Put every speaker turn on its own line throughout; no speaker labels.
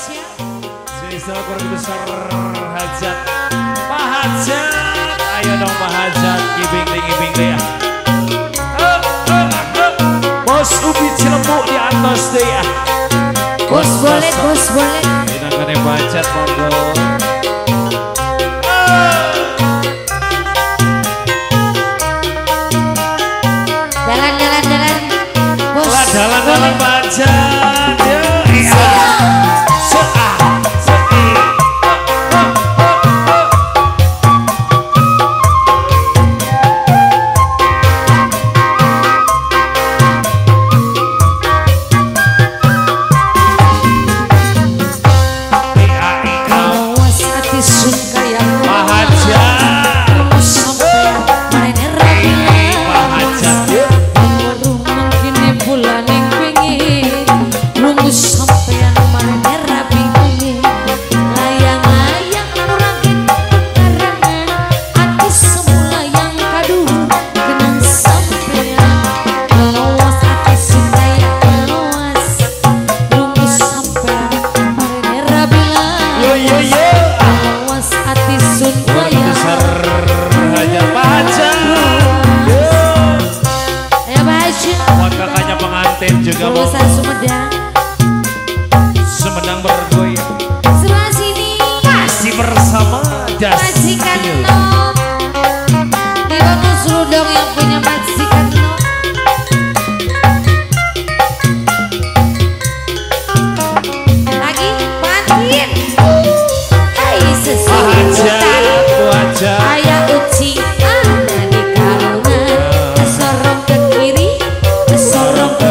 Spesial keluarga besar Hajat. Pak Hajat, ayo dong Pak Hajat, ibing deh ya. Bos Ubi Cilembu di atas deh ya.
Bos boleh.
Kita kan yang Hajat monggo.
Jalan. Bos.
Jalan Pak Hajat. Juga
lulusan Sumedang.
Sumedang bergoyang.
Sebelah sini
masih bersama
majikan Nom. Di kamu suruh dong yang punya majikan Nom. Lagi pantin. Hai sesuatu
wajah.
Ayah uci ada di karungan. Sorong ke kiri, sorong ke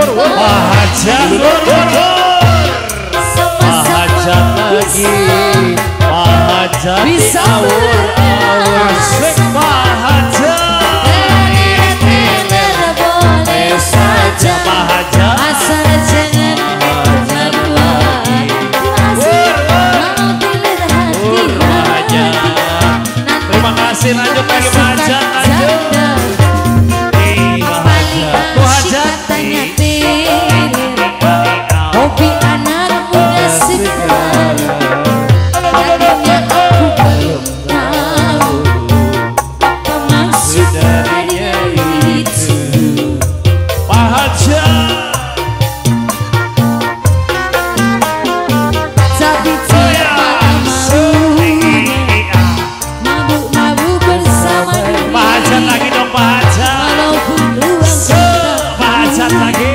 Hajat Hajat lagi Hajat
bisa
Asik Hajat
boleh saja
Hajat
asal jangan berbuat mau tilir hati
Terima kasih lanjut lagi Hajat lanjut
katanya tilir hobi anak muda sekarang tadinya aku belum tahu apa maksud dari itu
Pak Hajat
tapi siapa mau mabuk-mabuk bersama diri
Pak Hajat lagi dong Pak Hajat
walaupun luang
Pak Hajat lagi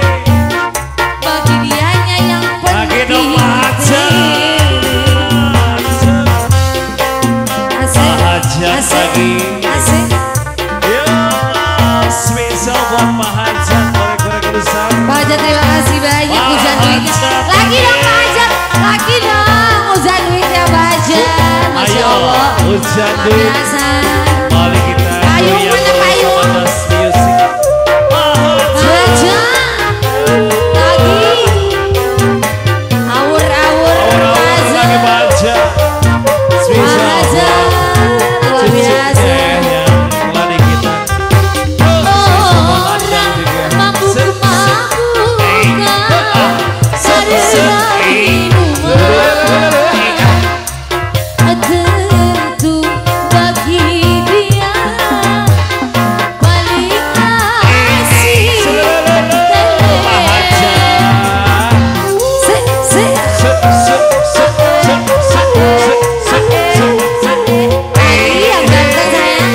bagi dianya yang
lagi dong
penting
Pak Hajat Pak Hajat lagi
asik
ya spesial buat Pak Hajat korek-korek besar
Pak Hajat terima kasih banyak
Pak
ujian duitnya
Hajat.
lagi dong Pak Hajat lagi dong ujian duitnya Pak Hajat Masya
ayo
Allah
hujan duit
biasa
mari kita
Payung,
goyang
mana payung?
bersama Das Music Pak Hajat
lagi awur-awur
orang-orang lagi Pak Hajat spesial
luar biasa
melani kita
orang mabuk-mabukan sedang minuman tentu bagi dia paling asik
Pak Hajat
yang ganteng sayang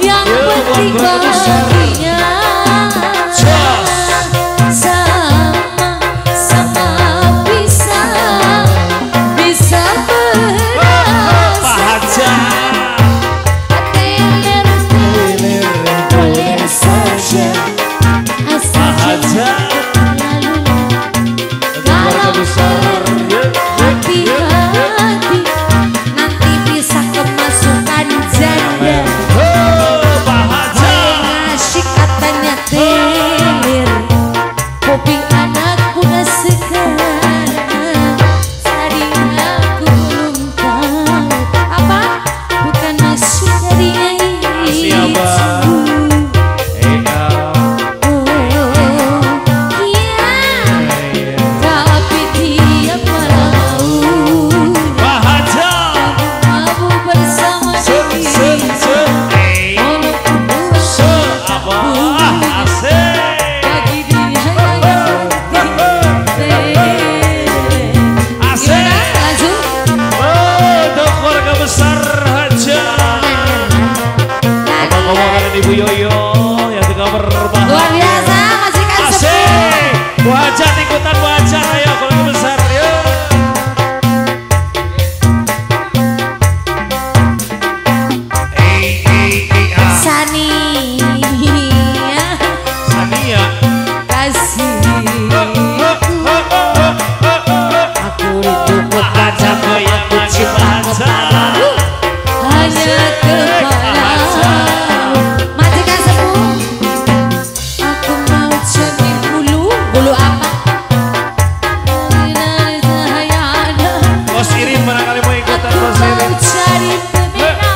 yang penting baginya sama-sama bisa berasa tilir boleh saja asal jangan terlalu hati-hati nanti bisa kemasukan janda asyik katanya tilir hobi anak muda sekarang tadi aku belum tahu apa bukan maksud dari
Makasih,
itu
Abang.
iya tapi dia malah mau mabuk bersama diri walaupun bagi dia yang penting langsung
Ibu Yoyo yang tengah berbahagia.
luar biasa masih kan
Asik, Bu Hajat ikutan Bu Hajat, ayo keluarga besar yuk.
Sania
Sania.
kasih aku ditutup
Hajat goyang lagi Bu Hajat.
hanya kepala matikan sepuh aku mau jadi bulu apa dari cahaya ada
Bos Irin barangkali mau ikutan
aku
Bos
mau
Irin.
cari pembina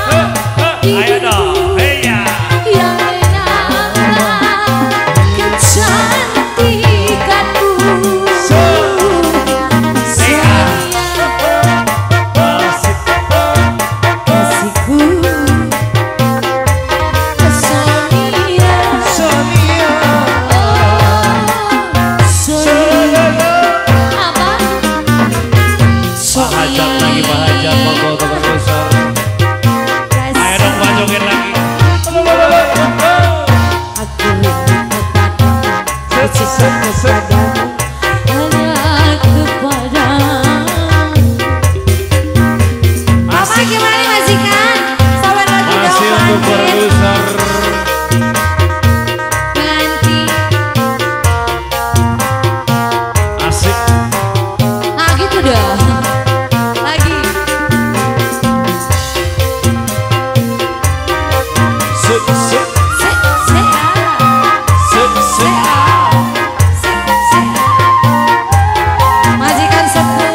Ayo dong, hey ya.
yang Majikan sepuh.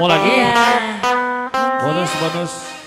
Mau lagi? Bonus.